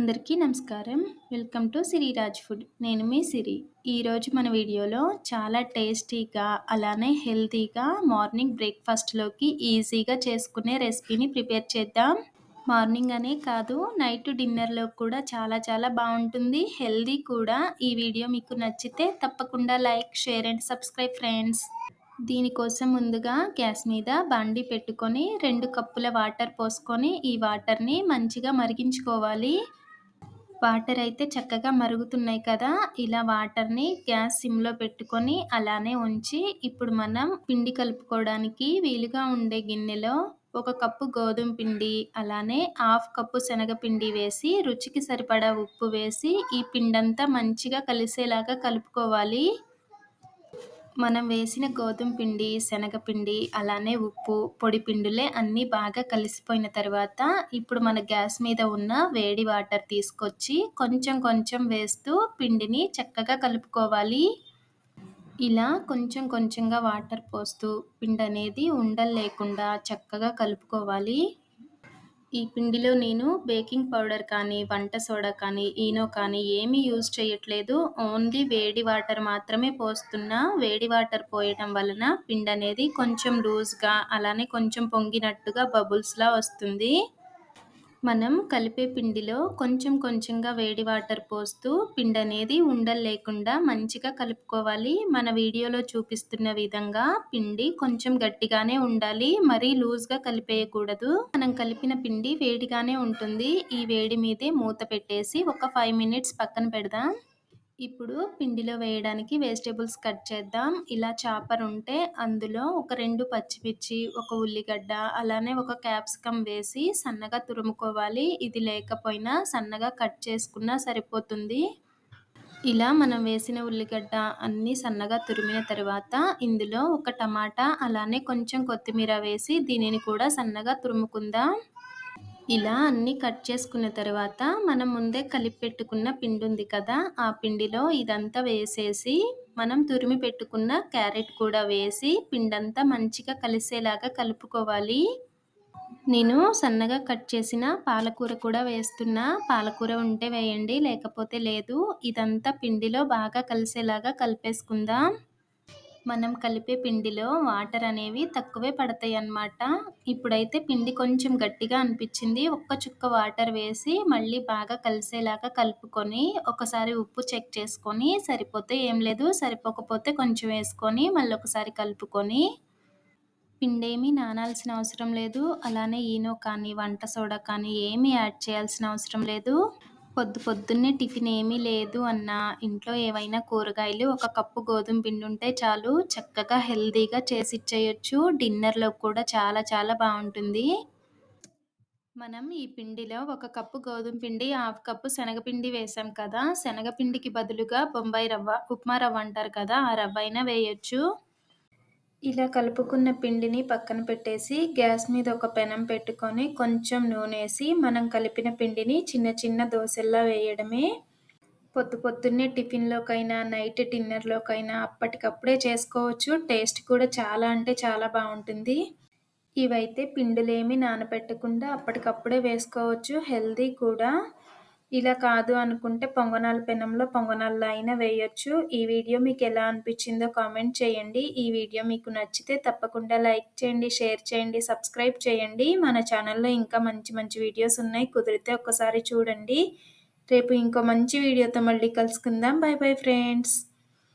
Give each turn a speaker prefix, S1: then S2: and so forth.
S1: అందరికీ నమస్కారం. Welcome to Siri Raj food. నేను మీ సిరి. ఈరోజు మన వీడియోలో చాలా టేస్టీగా, అలానే హెల్తీగా మార్నింగ్ బ్రేక్‌ఫాస్ట్‌లోకి ఈజీగా చేసుకునే రెసిపీని ప్రిపేర్ చేద్దాం. మార్నింగ్ అనే కాదు, నైట్ డిన్నర్‌లోకి కూడా చాలా చాలా బావుంటుంది. హెల్తీ కూడా. ఈ వీడియో మీకు నచ్చితే తప్పకుండా like, share and subscribe friends. దీనికోసం ముందుగా గ్యాస్ మీద బాండీ పెట్టుకొని 2 కప్పుల వాటర్ పోసుకొని ఈ వాటర్‌ని మంచిగా మరిగించుకోవాలి. వాటర్ అయితే చక్కగా మరుగుతున్నాయి కదా! ఇలా వాటర్‌ని గ్యాస్ సిమ్‌లో పెట్టుకొని అలానే ఉంచి, ఇప్పుడు మనం పిండి కలుపుకోవడానికి వీలుగా ఉండే గిన్నెలో ఒక కప్పు గోధుమ పిండి, అలానే హాఫ్ కప్పు శనగపిండి వేసి, రుచికి సరిపడా ఉప్పు వేసి, ఈ పిండంతా మంచిగా కలిసేలాగా కలుపుకోవాలి. మనం వేసిన గోధుమ పిండి, శనగపిండి, అలానే ఉప్పు, పొడి పిండిలే అన్నీ బాగా కలిసిపోయిన తర్వాత, ఇప్పుడు మన గ్యాస్ మీద ఉన్న వేడి వాటర్ తీసుకొచ్చి కొంచెం కొంచెం వేస్తూ పిండిని చక్కగా కలుపుకోవాలి. ఇలా కొంచెం కొంచెంగా వాటర్ పోస్తూ పిండనేది ఉండలు లేకుండా చక్కగా కలుపుకోవాలి. ఈ పిండిలో నేను బేకింగ్ పౌడర్ కానీ, వంట సోడా కానీ, ఈనో కానీ ఏమీ యూజ్ చేయట్లేదు. ఓన్లీ వేడి వాటర్ మాత్రమే పోస్తున్నా. వేడి వాటర్ పోయడం వలన పిండనేది కొంచెం లూజ్‌గా, అలానే కొంచెం పొంగినట్టుగా బబుల్స్‌లా వస్తుంది. మనం కలిపే పిండిలో కొంచెం కొంచెంగా వేడి వాటర్ పోస్తూ పిండనేది ఉండలు లేకుండా మంచిగా కలుపుకోవాలి. మన వీడియోలో చూపిస్తున్న విధంగా పిండి కొంచెం గట్టిగానే ఉండాలి. మరీ లూజ్‌గా కలిపేయకూడదు. మనం కలిపిన పిండి వేడిగానే ఉంటుంది. ఈ వేడి మీదే మూత పెట్టేసి ఒక 5 మినిట్స్ పక్కన పెడదాం. ఇప్పుడు పిండిలో వేయడానికి వెజిటబుల్స్ కట్ చేద్దాం. ఇలా చాపర్ ఉంటే అందులో ఒక 2 పచ్చిమిర్చి, ఒక ఉల్లిగడ్డ, అలానే ఒక క్యాప్సికమ్ వేసి సన్నగా తురుముకోవాలి. ఇది లేకపోయినా సన్నగా కట్ చేసుకున్నా సరిపోతుంది. ఇలా మనం వేసిన ఉల్లిగడ్డ అన్నీ సన్నగా తురిమిన తర్వాత ఇందులో ఒక టమాటా, అలానే కొంచెం కొత్తిమీర వేసి దీనిని కూడా సన్నగా తురుముకుందాం. ఇలా అన్నీ కట్ చేసుకున్న తర్వాత మనం ముందే కలిపి పెట్టుకున్న పిండి ఉంది కదా! ఆ పిండిలో ఇదంతా వేసేసి, మనం తురిమి పెట్టుకున్న క్యారెట్ కూడా వేసి పిండంతా మంచిగా కలిసేలాగా కలుపుకోవాలి. నేను సన్నగా కట్ చేసిన పాలకూర కూడా వేస్తున్నా. పాలకూర ఉంటే వేయండి, లేకపోతే లేదు. ఇదంతా పిండిలో బాగా కలిసేలాగా కలిపేసుకుందాం. మనం కలిపే పిండిలో వాటర్ అనేవి తక్కువే పడతాయన్నమాట. ఇప్పుడైతే పిండి కొంచెం గట్టిగా అనిపిచ్చింది. ఒక్క చుక్క వాటర్ వేసి మళ్ళీ బాగా కలిసేలాగా కలుపుకొని, ఒకసారి ఉప్పు చెక్ చేసుకొని సరిపోతే ఏం లేదు, సరిపోకపోతే కొంచెం వేసుకొని మళ్ళొకసారి కలుపుకొని, పిండేమీ నానాల్సిన అవసరం లేదు. అలానే ఈనో కానీ, వంట సోడా కానీ ఏమీ యాడ్ చేయాల్సిన అవసరం లేదు. పొద్దున్నే టిఫిన్ ఏమీ లేదు అన్నా, ఇంట్లో ఏవైనా కూరగాయలు, ఒక కప్పు గోధుమ పిండి ఉంటే చాలు చక్కగా హెల్తీగా చేసిచ్చేయొచ్చు. డిన్నర్‌లోకి కూడా చాలా చాలా బావుంటుంది. మనం ఈ పిండిలో ఒక కప్పు గోధుమ పిండి, హాఫ్ కప్పు శనగపిండి వేసాం కదా! శనగపిండికి బదులుగా బొంబాయి రవ్వ, ఉప్మా రవ్వ అంటారు కదా! ఆ రవ్వ అయినా వేయొచ్చు. ఇలా కలుపుకున్న పిండిని పక్కన పెట్టేసి, గ్యాస్ మీద ఒక పెనం పెట్టుకొని కొంచెం నూనేసి, మనం కలిపిన పిండిని చిన్న చిన్న దోసెల్లా వేయడమే. పొద్దున్నే టిఫిన్‌లోకైనా, నైట్ డిన్నర్‌లోకైనా అప్పటికప్పుడే చేసుకోవచ్చు. టేస్ట్ కూడా చాలా అంటే చాలా బావుంటుంది. ఇవైతే పిండిలేమి నానబెట్టకుండా అప్పటికప్పుడే వేసుకోవచ్చు. హెల్తీ కూడా. ఇలా కాదు అనుకుంటే పొంగనాల పెనంలో పొంగనాల్లో అయినా వేయొచ్చు. ఈ వీడియో మీకెలా అనిపిచ్చిందో కామెంట్ చేయండి. ఈ వీడియో మీకు నచ్చితే తప్పకుండా లైక్ చేయండి, షేర్ చేయండి, సబ్స్క్రైబ్ చేయండి. మన ఛానల్‌లో ఇంకా మంచి మంచి వీడియోస్ ఉన్నాయి. కుదిరితే ఒక్కసారి చూడండి. రేపు ఇంకో మంచి వీడియోతో మళ్ళీ కలుసుకుందాం. By bye friends.